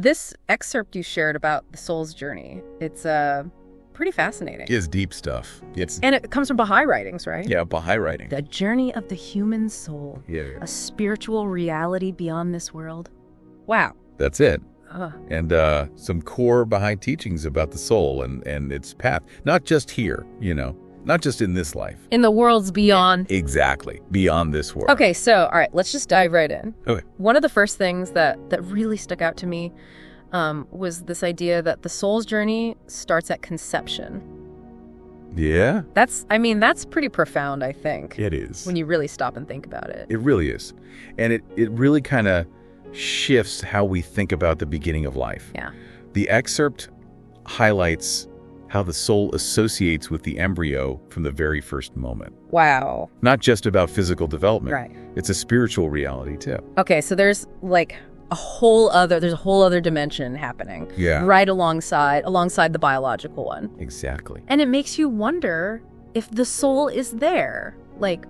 This excerpt you shared about the soul's journey, it's pretty fascinating. It's deep stuff. And it comes from Baha'i writings, right? Yeah, Baha'i writing. The journey of the human soul. Yeah. A spiritual reality beyond this world. Wow. That's it. And some core Baha'i teachings about the soul and its path. Not just here, not just in this life. In the worlds beyond. Exactly. Beyond this world. Okay, so, all right, let's just dive right in. Okay. One of the first things that really stuck out to me was this idea that the soul's journey starts at conception. Yeah. That's pretty profound, I think. It is. When you really stop and think about it. It really is. And it really kind of shifts how we think about the beginning of life. Yeah. The excerpt highlights how the soul associates with the embryo from the very first moment. Wow. Not just about physical development. Right. It's a spiritual reality too. Okay, so there's a whole other dimension happening. Yeah. Right alongside the biological one. Exactly. And it makes you wonder if the soul is there,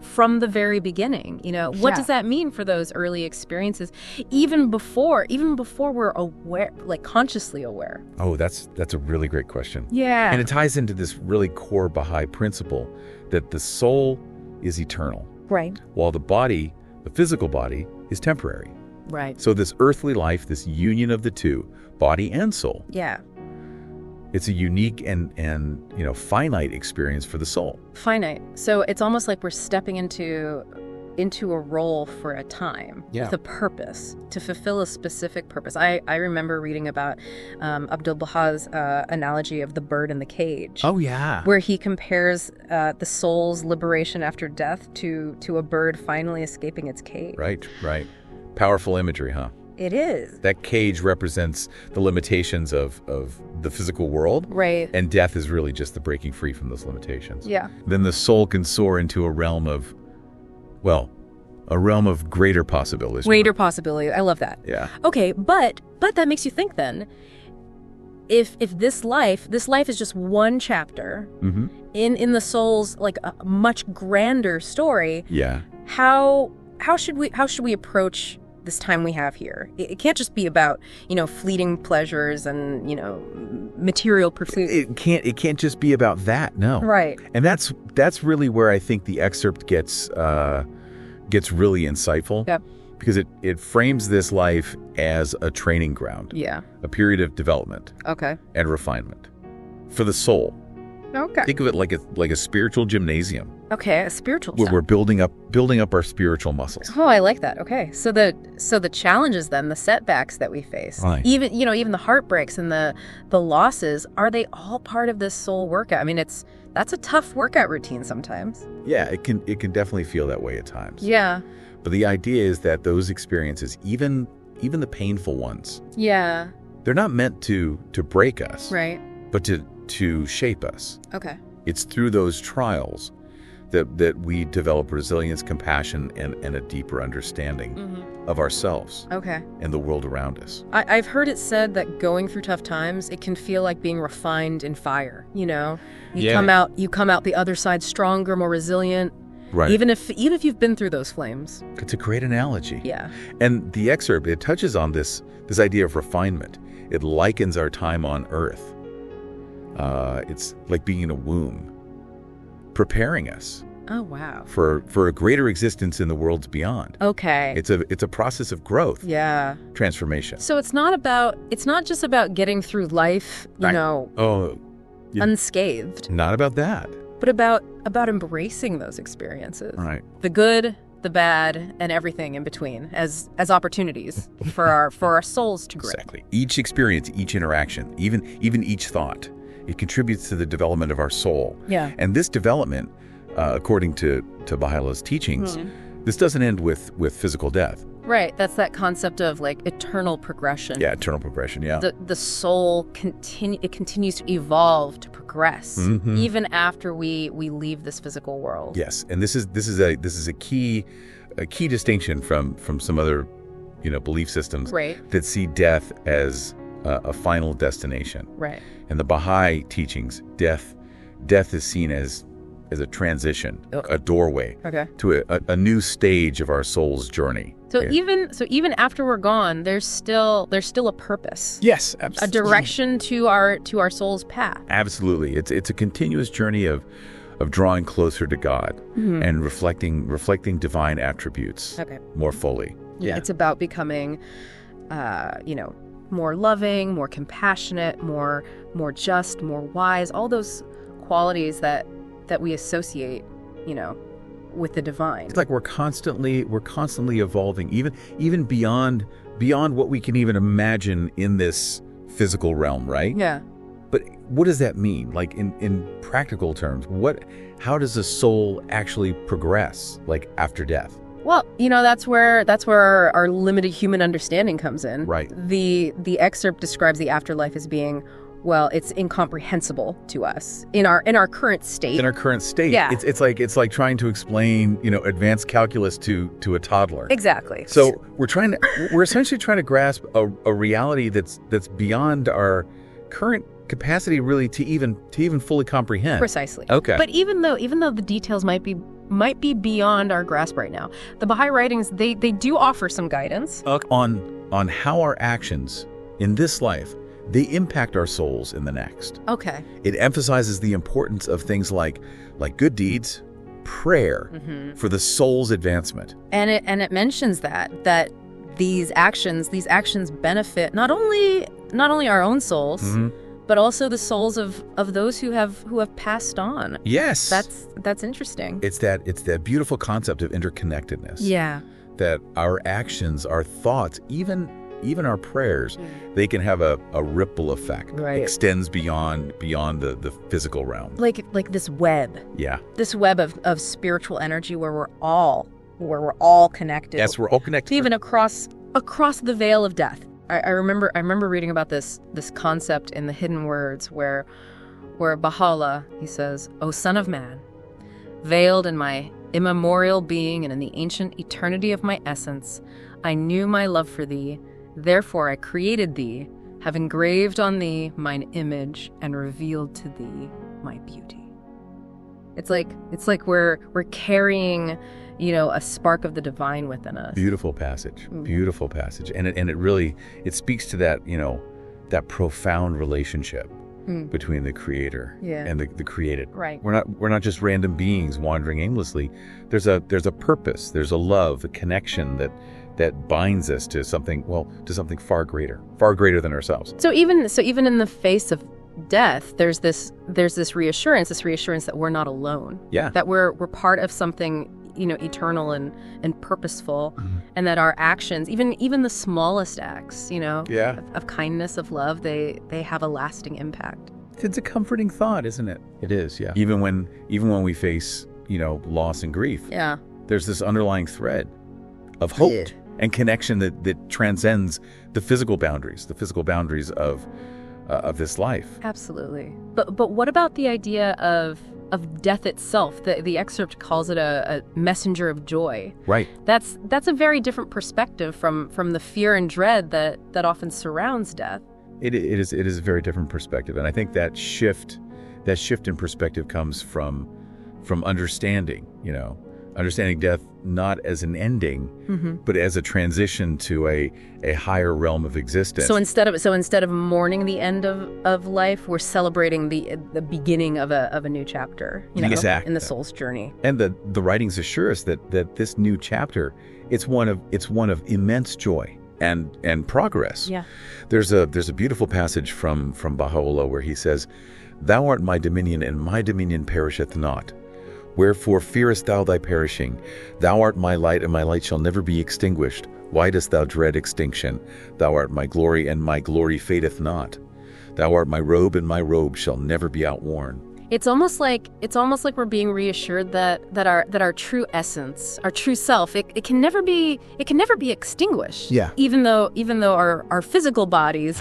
from the very beginning. What does that mean for those early experiences, even before we're aware, consciously aware? Oh, that's a really great question. Yeah. And it ties into this really core Baha'i principle that the soul is eternal. Right. While the physical body, is temporary. Right. So this earthly life, this union of the two, body and soul. Yeah. It's a unique and finite experience for the soul. Finite. So it's almost like we're stepping into a role for a time. Yeah. With a purpose, to fulfill a specific purpose. I remember reading about Abdu'l-Baha's analogy of the bird in the cage. Oh, yeah. Where he compares the soul's liberation after death to a bird finally escaping its cage. Right. Powerful imagery, huh? It is. That cage represents the limitations of the physical world. Right. And death is really just the breaking free from those limitations. Yeah. Then the soul can soar into a realm of greater possibilities. Greater possibility. I love that. Yeah. Okay, but that makes you think then, if this life is just one chapter in the soul's a much grander story. Yeah. How should we approach this time we have here? It can't just be about, fleeting pleasures and, material pursuits. It can't just be about that, no. Right. And that's really where I think the excerpt gets really insightful. Yep. Because it frames this life as a training ground. Yeah. A period of development. Okay. And refinement for the soul. Okay. Think of it like a spiritual gymnasium. Okay, a spiritual. Where we're building up our spiritual muscles. Oh, I like that. Okay, so the challenges then, the setbacks that we face, right. even the heartbreaks and the losses, are they all part of this soul workout? I mean, that's a tough workout routine sometimes. Yeah, it can definitely feel that way at times. Yeah. But the idea is that those experiences, even the painful ones, yeah, they're not meant to break us, right? But to shape us. Okay. It's through those trials that we develop resilience, compassion, and a deeper understanding of ourselves. Okay. And the world around us. I've heard it said that going through tough times, it can feel like being refined in fire. You come out the other side stronger, more resilient. Right. Even if you've been through those flames. It's a great analogy. Yeah. And the excerpt, it touches on this idea of refinement. It likens our time on Earth. It's like being in a womb, preparing us. Oh, wow. For a greater existence in the worlds beyond. Okay. It's a process of growth. Yeah. Transformation. So it's not just about getting through life, unscathed. Not about that. But about embracing those experiences. Right. The good, the bad, and everything in between as opportunities for our souls to grow. Exactly. Each experience, each interaction, even each thought, it contributes to the development of our soul. Yeah. And this development, according to Baha'u'llah's teachings, this doesn't end with physical death. Right. That's that concept of eternal progression. Yeah, eternal progression, yeah. The soul continues to evolve, to progress, even after we leave this physical world. Yes. And this is a key distinction from some other belief systems that see death as a final destination. Right. In the Baha'i teachings, death is seen as as a transition, a doorway Okay. to a new stage of our soul's journey. So Yeah. even after we're gone, there's still a purpose. Yes, A absolutely. direction to our soul's path. Absolutely. It's a continuous journey of drawing closer to God and reflecting divine attributes Okay. more fully. Yeah. It's about becoming more loving, more compassionate, more just, more wise, all those qualities that we associate, with the divine. It's like we're constantly evolving, even beyond what we can even imagine in this physical realm, right? Yeah. But what does that mean? Like in practical terms, how does the soul actually progress, like after death? Well, that's where our limited human understanding comes in. Right. The excerpt describes the afterlife as being, well, it's incomprehensible to us in our current state. In our current state, Yeah. it's like trying to explain, advanced calculus to a toddler. Exactly. So we're essentially trying to grasp a reality that's beyond our current capacity, really, to even fully comprehend. Precisely. Okay. But even though the details might be beyond our grasp right now, the Baha'i writings they do offer some guidance on how our actions in this life, they impact our souls in the next. Okay. It emphasizes the importance of things like good deeds, prayer for the soul's advancement. And it mentions that these actions benefit not only our own souls, but also the souls of those who have passed on. Yes. That's interesting. It's that beautiful concept of interconnectedness. Yeah. That our actions, our thoughts, even our prayers, they can have a ripple effect. Right. Extends beyond the physical realm. Like this web. Yeah. This web of spiritual energy where we're all connected. Yes, we're all connected. Even across the veil of death. I remember reading about this concept in the Hidden Words where Baha'u'llah, he says, "O son of man, veiled in my immemorial being and in the ancient eternity of my essence, I knew my love for thee, therefore I created thee, have engraved on thee mine image and revealed to thee my beauty." It's like we're carrying, a spark of the divine within us. Beautiful passage. Beautiful passage. And it really speaks to that, that profound relationship between the creator and the created. Right. We're not just random beings wandering aimlessly. There's a purpose, there's a love, a connection that binds us to something far greater than ourselves. So even in the face of death, there's this reassurance that we're not alone. Yeah. That we're part of something, eternal and purposeful, and that our actions, even the smallest acts, of kindness, of love, they have a lasting impact. It's a comforting thought, isn't it? It is, yeah. Even when we face, loss and grief. Yeah. There's this underlying thread of hope and connection that transcends the physical boundaries of this life. Absolutely. But what about the idea of death itself? The excerpt calls it a messenger of joy. Right. That's a very different perspective from the fear and dread that often surrounds death. It is a very different perspective, and I think that shift in perspective comes from understanding death not as an ending, but as a transition to a higher realm of existence. So instead of mourning the end of life, we're celebrating the beginning of a new chapter, Exactly. in the soul's journey. And the writings assure us that this new chapter, it's one of immense joy and progress. Yeah. There's a beautiful passage from Baha'u'llah where he says, "Thou art my dominion, and my dominion perisheth not. Wherefore fearest thou thy perishing? Thou art my light, and my light shall never be extinguished. Why dost thou dread extinction? Thou art my glory, and my glory fadeth not. Thou art my robe, and my robe shall never be outworn." It's almost like we're being reassured that our true essence, our true self, it can never be extinguished. Yeah. Even though our physical bodies,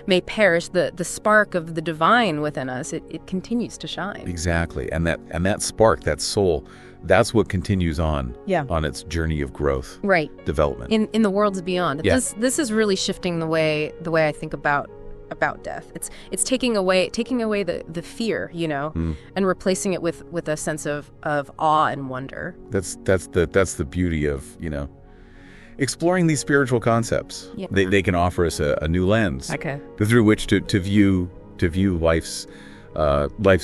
may perish, the spark of the divine within us, it continues to shine. Exactly. And that spark, that soul, that's what continues on its journey of growth. Right. Development. In the worlds beyond. Yeah. This is really shifting the way I think about about death. It's taking away the fear, and replacing it with a sense of awe and wonder. That's the beauty of, exploring these spiritual concepts. Yeah. They can offer us a new lens through which to view life's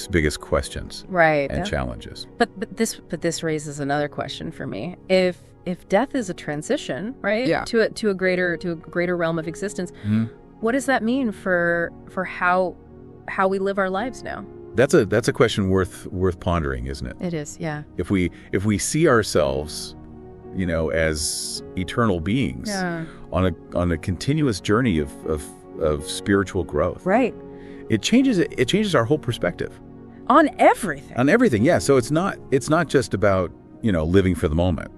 biggest questions, right, and challenges. But this raises another question for me. If death is a transition, right, to a greater realm of existence, what does that mean for how we live our lives now? That's a question worth pondering, isn't it? It is, yeah. If we see ourselves, as eternal beings on a continuous journey of spiritual growth, right? It changes our whole perspective on everything. On everything, yeah. So it's not just about living for the moment,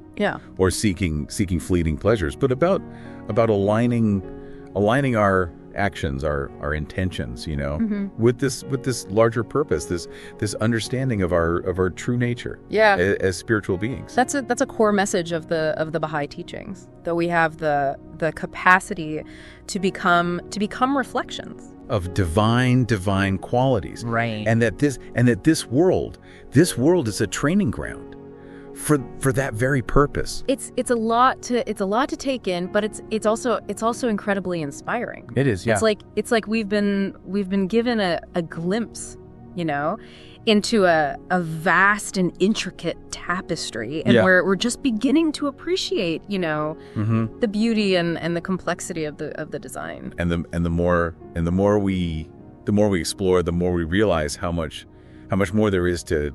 or seeking fleeting pleasures, but about aligning our actions, our intentions, with this larger purpose, this understanding of our true nature, as spiritual beings. That's a core message of the Baha'i teachings, that we have the capacity to become reflections of divine qualities, right? And that this world is a training ground for that very purpose. It's a lot to take in, but it's also incredibly inspiring. It is, yeah. It's like we've been given a glimpse, into a vast and intricate tapestry, and we're just beginning to appreciate, the beauty and the complexity of the design. And the more we explore, the more we realize how much more there is to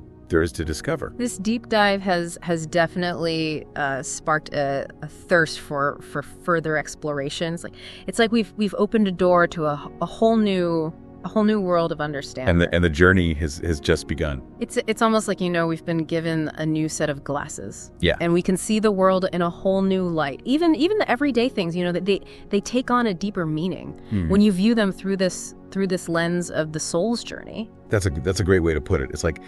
discover. This deep dive has definitely sparked a thirst for further exploration. It's like we've opened a door to a whole new world of understanding. And the journey has just begun. It's almost like we've been given a new set of glasses. Yeah. And we can see the world in a whole new light. Even the everyday things, that they take on a deeper meaning when you view them through this lens of the soul's journey. That's a great way to put it. It's like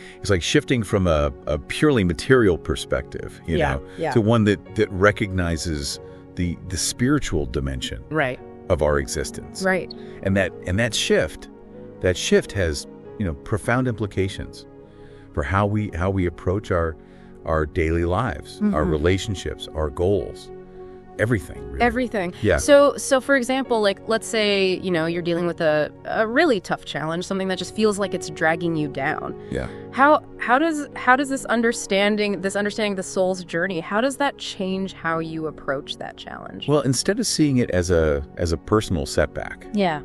shifting from a purely material perspective, to one that recognizes the spiritual dimension, right, of our existence. Right. And that shift has, profound implications for how we approach our daily lives, our relationships, our goals. Everything, really. Everything. Yeah. So for example, let's say, you're dealing with a really tough challenge, something that just feels like it's dragging you down. Yeah. How does this understanding the soul's journey, how does that change how you approach that challenge? Well, instead of seeing it as a personal setback. Yeah.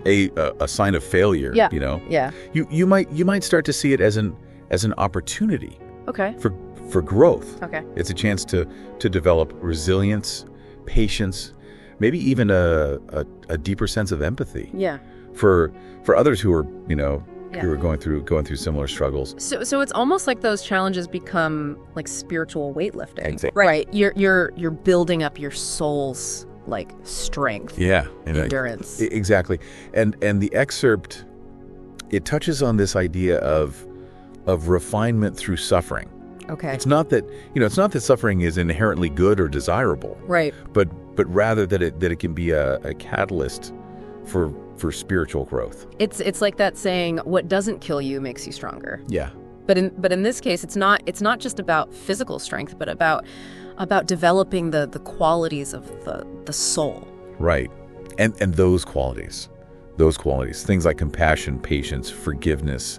A sign of failure, Yeah. Yeah. You might start to see it as an opportunity. Okay. For growth. Okay. It's a chance to develop resilience, patience, maybe even a deeper sense of empathy. Yeah. For others who are, who are going through similar struggles. So it's almost like those challenges become like spiritual weightlifting. Exactly. Right. You're building up your soul's strength. Yeah. Endurance. Exactly. And the excerpt, it touches on this idea of refinement through suffering. Okay. It's not that suffering is inherently good or desirable. Right. But rather that it can be a catalyst for spiritual growth. It's like that saying, what doesn't kill you makes you stronger. Yeah. But in this case, it's not just about physical strength, but about developing the qualities of the soul. Right. And those qualities, things like compassion, patience, forgiveness,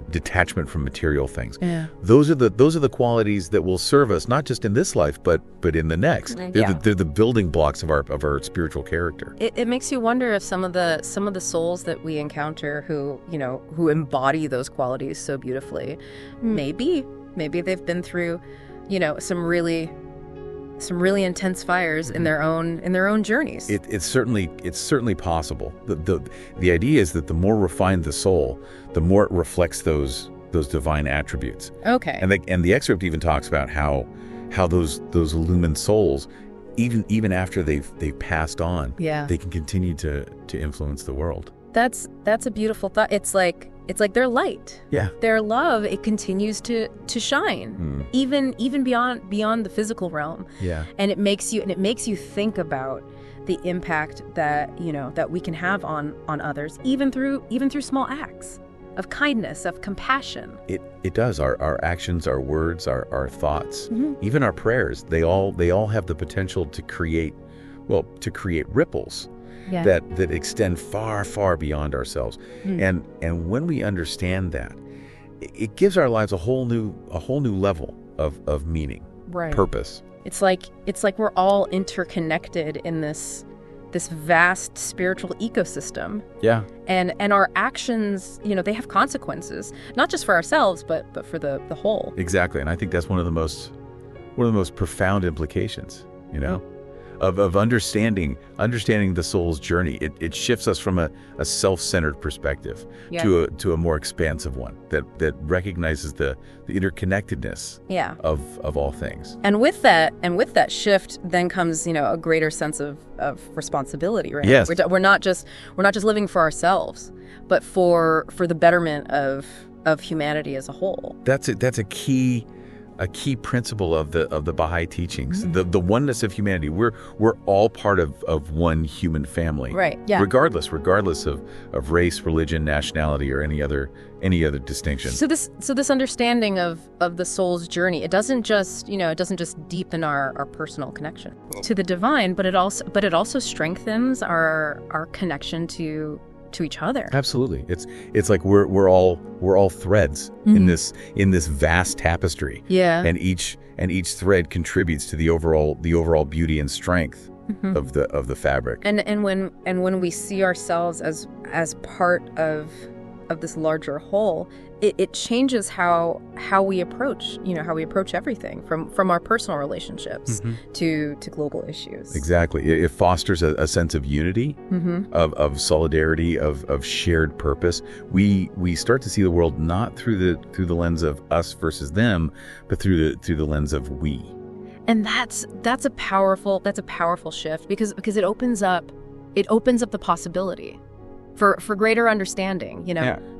detachment from material things. Yeah. Those are the qualities that will serve us not just in this life, but in the next. They're the building blocks of our spiritual character. It makes you wonder if some of the souls that we encounter who embody those qualities so beautifully, maybe they've been through, some really intense fires in their own journeys. It's certainly possible. The idea is that the more refined the soul, the more it reflects those divine attributes. Okay. And the excerpt even talks about how those illumined souls, even after they've passed on, they can continue to influence the world. That's a beautiful thought. It's like their light. Yeah. Their love, it continues to shine, even beyond the physical realm. Yeah. And it makes you think about the impact that, that we can have on others, even through small acts of kindness, of compassion. It does. Our actions, our words, our thoughts, even our prayers, they all have the potential to create ripples that extend far, far beyond ourselves. And when we understand that, it gives our lives a whole new level of meaning, purpose. It's like we're all interconnected in this vast spiritual ecosystem. Yeah. And our actions, they have consequences, not just for ourselves, but for the whole. Exactly. And I think that's one of the most profound implications, of understanding the soul's journey. It shifts us from a self-centered perspective to a more expansive one that recognizes the interconnectedness of all things. And with that shift then comes, a greater sense of responsibility, right? Yes. We're not just living for ourselves, but for the betterment of humanity as a whole. That's a key principle of the Baha'i teachings, the oneness of humanity. We're all part of one human family, right? Yeah. Regardless of race, religion, nationality, or any other distinction. So this understanding of the soul's journey, it doesn't just deepen our personal connection to the divine, but it also strengthens our connection to each other. Absolutely. It's like we're all threads in this vast tapestry. Yeah. And each thread contributes to the overall beauty and strength of the fabric. And when we see ourselves as part of this larger whole, it changes how we approach everything from our personal relationships to global issues. Exactly. It fosters a sense of unity, of solidarity, of shared purpose. We start to see the world not through the lens of us versus them, but through the lens of we. And that's a powerful shift because it opens up the possibility for greater understanding,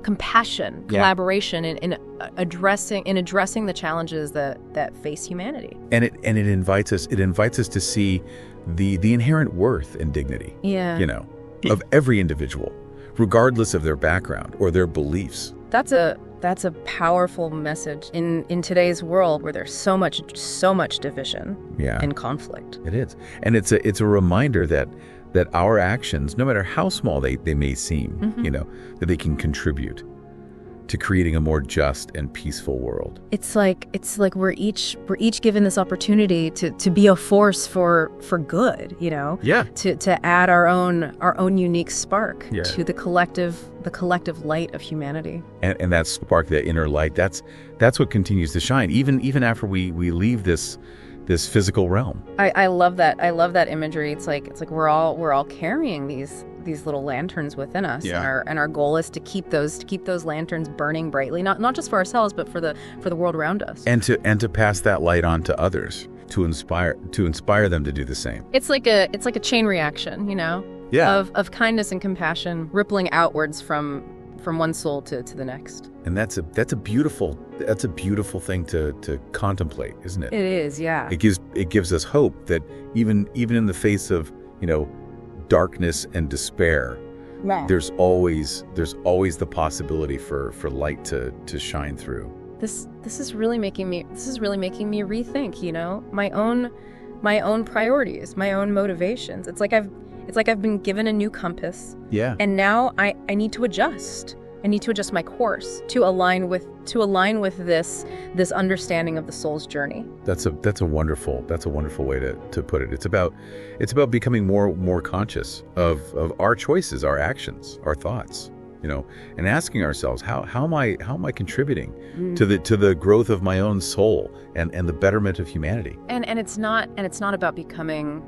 compassion, collaboration, in addressing the challenges that face humanity. And it invites us to see the inherent worth and dignity, of every individual, regardless of their background or their beliefs. That's a powerful message in today's world where there's so much division and conflict. It is, and it's a reminder that our actions, no matter how small they may seem, that they can contribute to creating a more just and peaceful world. It's like we're each given this opportunity to be a force for good, Yeah. To add our own unique spark to the collective light of humanity. And that spark, that inner light, that's what continues to shine even after we leave this physical realm. I love that. I love that imagery. It's like we're all carrying these little lanterns within us, and our goal is to keep those lanterns burning brightly, not just for ourselves, but for the world around us, and to pass that light on to others, to inspire them to do the same. It's like a chain reaction, of kindness and compassion rippling outwards from one soul to the next. And that's a beautiful thing to contemplate, isn't it? It is, yeah. It gives us hope that even in the face of, darkness and despair, there's always the possibility for light to shine through. This is really making me rethink, my own priorities, my own motivations. It's like I've been given a new compass. Yeah. And now I need to adjust. I need to adjust my course to align with this understanding of the soul's journey. That's a wonderful way to put it. It's about becoming more conscious of our choices, our actions, our thoughts, and asking ourselves how am I contributing to the growth of my own soul and the betterment of humanity. And it's not about becoming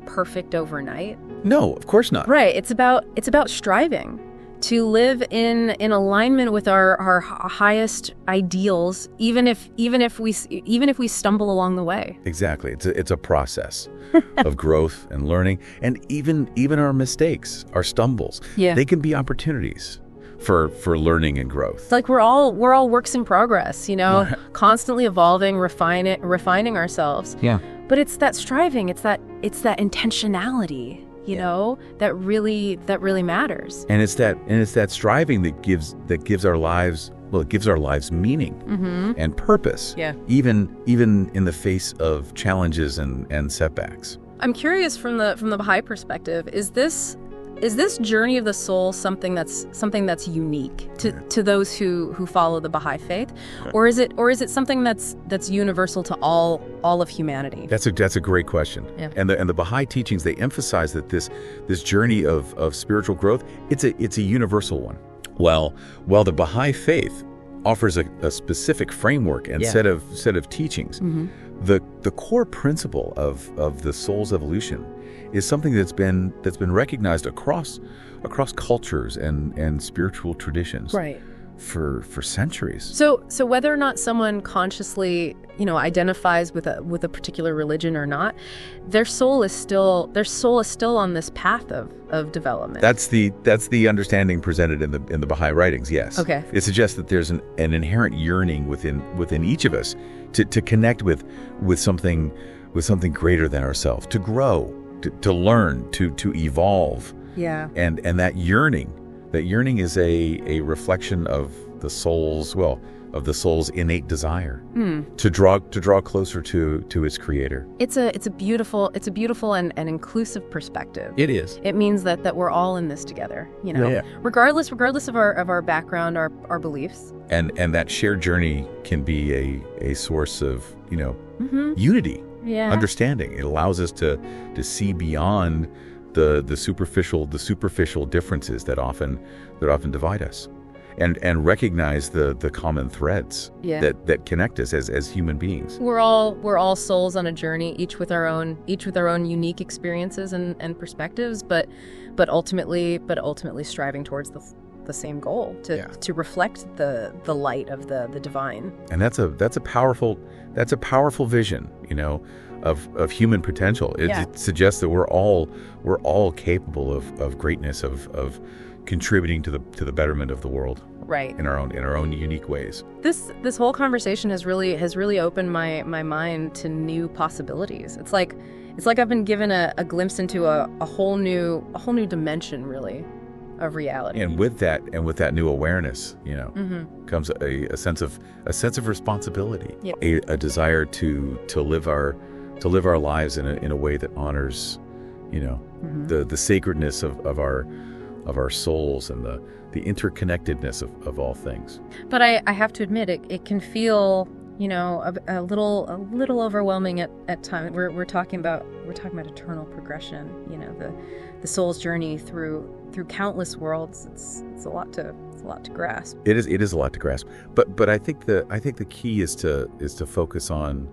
perfect overnight. No, of course not. Right. It's about striving to live in alignment with our highest ideals, even if we stumble along the way. Exactly. It's a process of growth and learning, and even our mistakes, our stumbles, they can be opportunities for learning and growth. It's like we're all works in progress, constantly evolving, refining ourselves. Yeah. But it's that striving, it's that intentionality, you know, that really matters. And it's that striving that gives our lives, well, it gives our lives meaning and purpose. Yeah. Even in the face of challenges and setbacks. I'm curious from the Baha'i perspective, is this journey of the soul something that's unique to those who follow the Baha'i faith, or is it something that's universal to all of humanity? That's a great question. Yeah. And the Baha'i teachings, they emphasize that this journey of spiritual growth, it's a universal one. While the Baha'i faith offers a specific framework and set of teachings, the core principle of the soul's evolution is something that's been recognized across cultures and spiritual traditions, Right. for centuries. So whether or not someone consciously, identifies with a particular religion or not, their soul is still on this path of development. That's the understanding presented in the Baha'i writings. Yes. Okay. It suggests that there's an inherent yearning within each of us to connect with something greater than ourselves, to grow, to learn, to evolve. Yeah. And that yearning is a reflection of the soul's innate desire to draw closer to its creator. It's a beautiful and inclusive perspective. It is. It means that we're all in this together, Yeah. regardless of our background, our beliefs. And that shared journey can be a source of, unity, Yeah. understanding. It allows us to see beyond the superficial differences that often divide us, and recognize the common threads that connect us as human beings. We're all souls on a journey, each with our own unique experiences and perspectives, but ultimately striving towards the same goal, to reflect the light of the divine. And that's a powerful vision, of human potential. It suggests that we're all capable of greatness, of contributing to the betterment of the world. Right. In our own unique ways. This whole conversation has really opened my mind to new possibilities. It's like I've been given a glimpse into a whole new dimension, really, of reality. And with that new awareness, comes a sense of responsibility, a desire to live our lives in a way that honors, the sacredness of our souls and the interconnectedness of all things. But I have to admit, it can feel, a little overwhelming at times. We're talking about eternal progression. The soul's journey through countless worlds. It's a lot to grasp. It is a lot to grasp. But I think the key is to focus on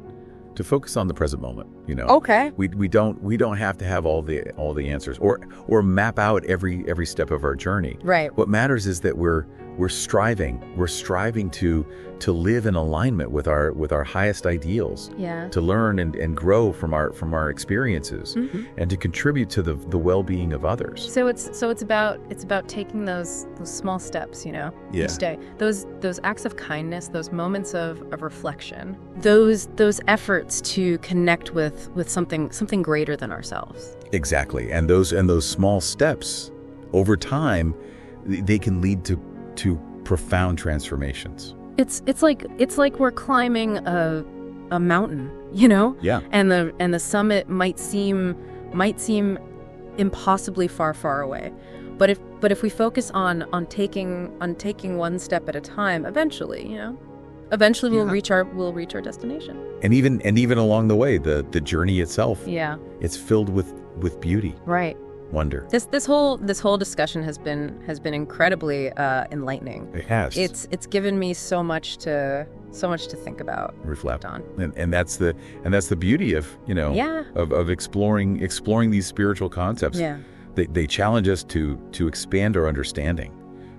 the present moment. Okay. We don't have to have all the answers or map out every step of our journey. Right. What matters is that we're striving to live in alignment with our highest ideals. Yeah. To learn and grow from our experiences, and to contribute to the well-being of others. So it's about taking those small steps, each day. Those acts of kindness, those moments of reflection, those efforts to connect with something greater than ourselves. Exactly. And those small steps over time, they can lead to profound transformations. It's like we're climbing a mountain, Yeah. And the summit might seem impossibly far away. But if we focus on taking one step at a time, eventually we'll reach our destination. And even along the way, the journey itself, it's filled with beauty. Right. Wonder. This whole discussion has been incredibly enlightening. It has. It's given me so much to think about, reflect on, and that's the beauty of of exploring these spiritual concepts. Yeah. They challenge us to expand our understanding,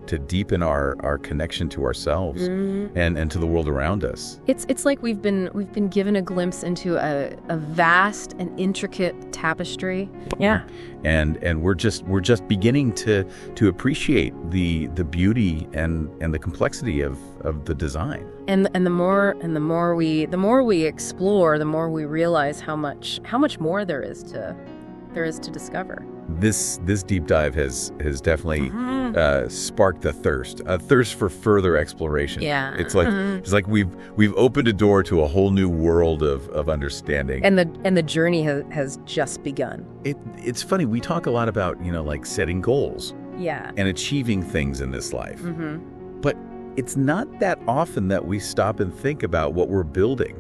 to deepen our connection to ourselves and to the world around us. It's like we've been given a glimpse into a vast and intricate tapestry. Yeah. And we're just beginning to appreciate the beauty and the complexity of of the design. And the more we explore, the more we realize how much more there is to discover. This deep dive has definitely sparked a thirst for further exploration. Yeah. It's like we've opened a door to a whole new world of understanding. And the journey has just begun. It's funny, we talk a lot about, like setting goals. Yeah. And achieving things in this life. But it's not that often that we stop and think about what we're building,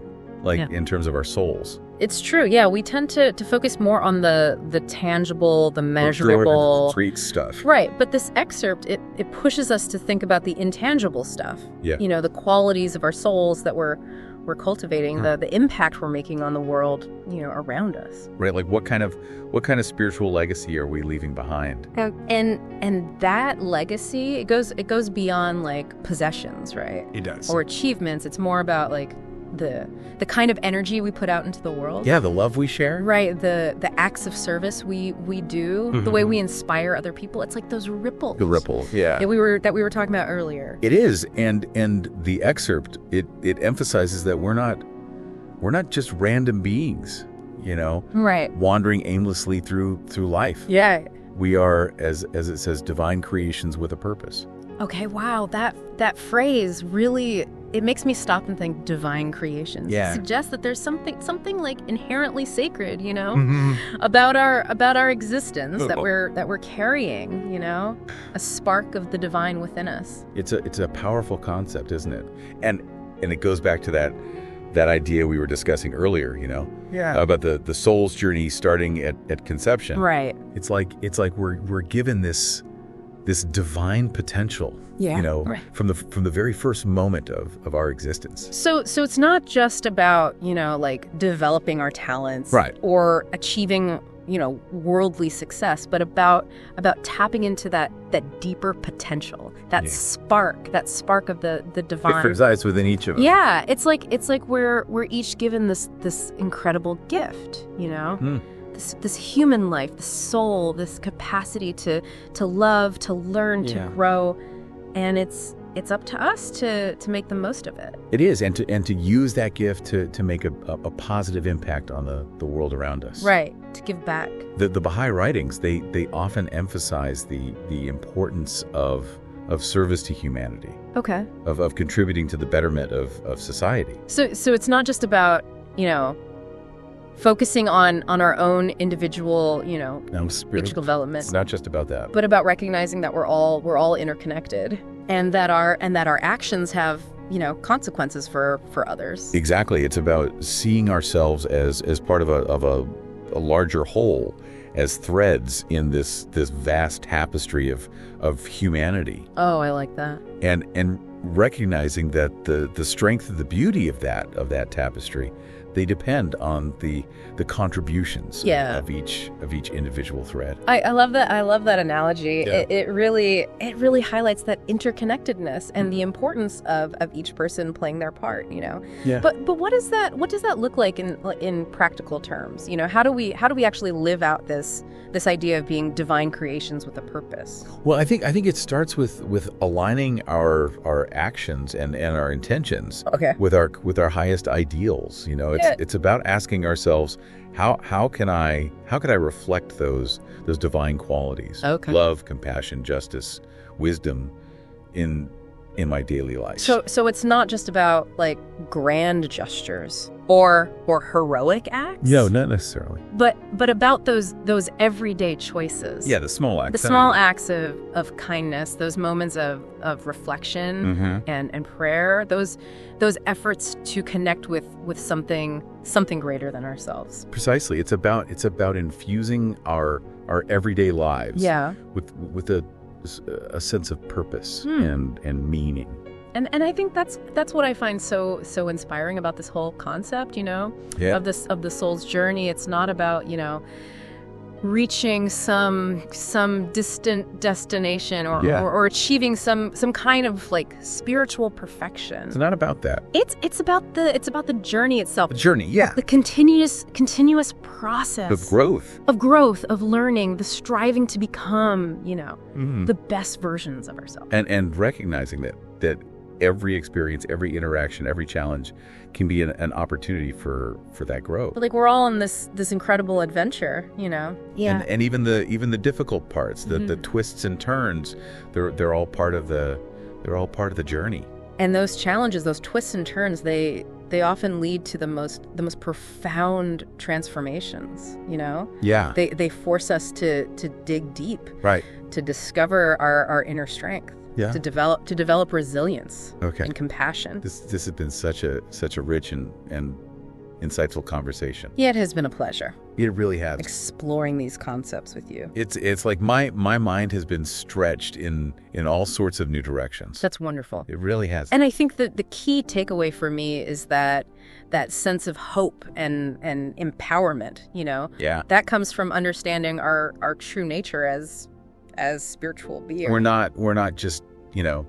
in terms of our souls. It's true. Yeah, we tend to focus more on the tangible, the measurable, concrete stuff. Right, but this excerpt, it pushes us to think about the intangible stuff. Yeah. The qualities of our souls that we're cultivating, the impact we're making on the world, around us. Right, like what kind of spiritual legacy are we leaving behind? And that legacy, it goes beyond like possessions, right? It does. Or achievements. It's more about like the kind of energy we put out into the world. Yeah, the love we share. Right, the acts of service we do, the way we inspire other people. It's like those ripples. The ripple, yeah. That we were talking about earlier. It is, and the excerpt it emphasizes that we're not just random beings, right, wandering aimlessly through life. Yeah. We are, as it says, divine creations with a purpose. Okay, wow, that phrase really, it makes me stop and think divine creations. Yeah. It suggests that there's something like inherently sacred, about our existence that we're carrying, a spark of the divine within us. It's a powerful concept, isn't it? And it goes back to that idea we were discussing earlier, Yeah. About the soul's journey starting at conception. Right. It's like we're given this divine potential, right, from the very first moment of our existence. So it's not just about, like developing our talents, right, or achieving, worldly success, but about tapping into that deeper potential, that spark of the divine. It resides within each of us. Yeah, it's like we're each given this incredible gift, This human life, the soul, this capacity to love, to learn, to grow, and it's up to us to make the most of it. It is, and to use that gift to make a positive impact on the world around us. Right, to give back. The Baha'i writings, they often emphasize the importance of service to humanity. Okay. Of contributing to the betterment of society. So it's not just about, focusing on our own individual, spiritual development. It's not just about that. But about recognizing that we're all interconnected, and that our actions have, consequences for others. Exactly. It's about seeing ourselves as part of a larger whole, as threads in this vast tapestry of humanity. Oh, I like that. And recognizing that the strength and the beauty of that tapestry, they depend on the contributions of each individual thread. I love that. I love that analogy. Yeah. It really highlights that interconnectedness and the importance of each person playing their part. Yeah. But what does that look like in practical terms? How do we actually live out this idea of being divine creations with a purpose? Well, I think it starts with aligning our actions and our intentions with our highest ideals. It's about asking ourselves, how can I reflect those divine qualities? Okay. Love, compassion, justice, wisdom in my daily life. So it's not just about like grand gestures or heroic acts? No, not necessarily. But about those everyday choices. Yeah, the small acts. The small acts of kindness, those moments of reflection and prayer, those efforts to connect with something greater than ourselves. Precisely. It's about infusing our everyday lives with a sense of purpose and meaning. And I think that's what I find so inspiring about this whole concept, of the soul's journey. It's not about, reaching some distant destination or achieving some kind of like spiritual perfection. It's not about that. It's about the journey itself. The journey, yeah. The continuous process of growth, of learning, the striving to become, the best versions of ourselves. And recognizing that every experience, every interaction, every challenge can be an opportunity for that growth. But like we're all in this incredible adventure, you know. Yeah. And even the difficult parts, the twists and turns, they're all part of the journey. And those challenges, those twists and turns, they often lead to the most profound transformations, you know? Yeah. They force us to dig deep. Right. To discover our inner strength. Yeah. To develop resilience. Okay. And compassion. This has been such a rich and insightful conversation. Yeah, it has been a pleasure. It really has. Exploring these concepts with you. It's like my mind has been stretched in all sorts of new directions. That's wonderful. It really has. And I think that the key takeaway for me is that sense of hope and empowerment, you know? Yeah. That comes from understanding our true nature as spiritual beings. We're not just, you know,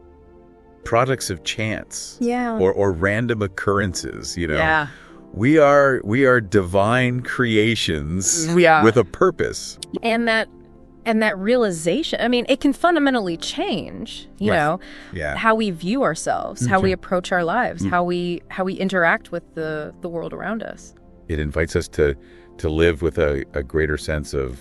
products of chance. Yeah. Or random occurrences, you know. Yeah. We are divine creations with a purpose. And that realization, I mean, it can fundamentally change, you know, how we view ourselves, how we approach our lives, how we interact with the world around us. It invites us to live with a greater sense of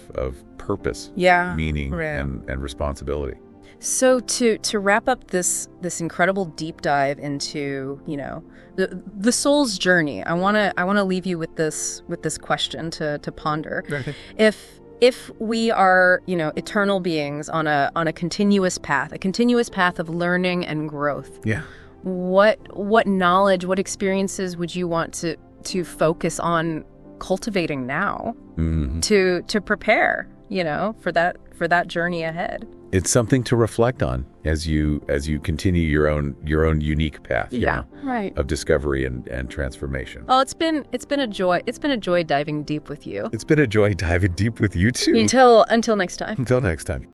purpose, meaning, and responsibility. So to wrap up this incredible deep dive into, you know, the soul's journey, I want to leave you with this question to ponder. Okay. If we are, you know, eternal beings on a continuous path of learning and growth. Yeah. What knowledge, what experiences would you want to focus on cultivating now to prepare, you know, for that journey ahead? It's something to reflect on as you continue your own unique path, you know, of discovery and transformation. Oh, it's been a joy. It's been a joy diving deep with you. It's been a joy diving deep with you too. Until next time. Until next time.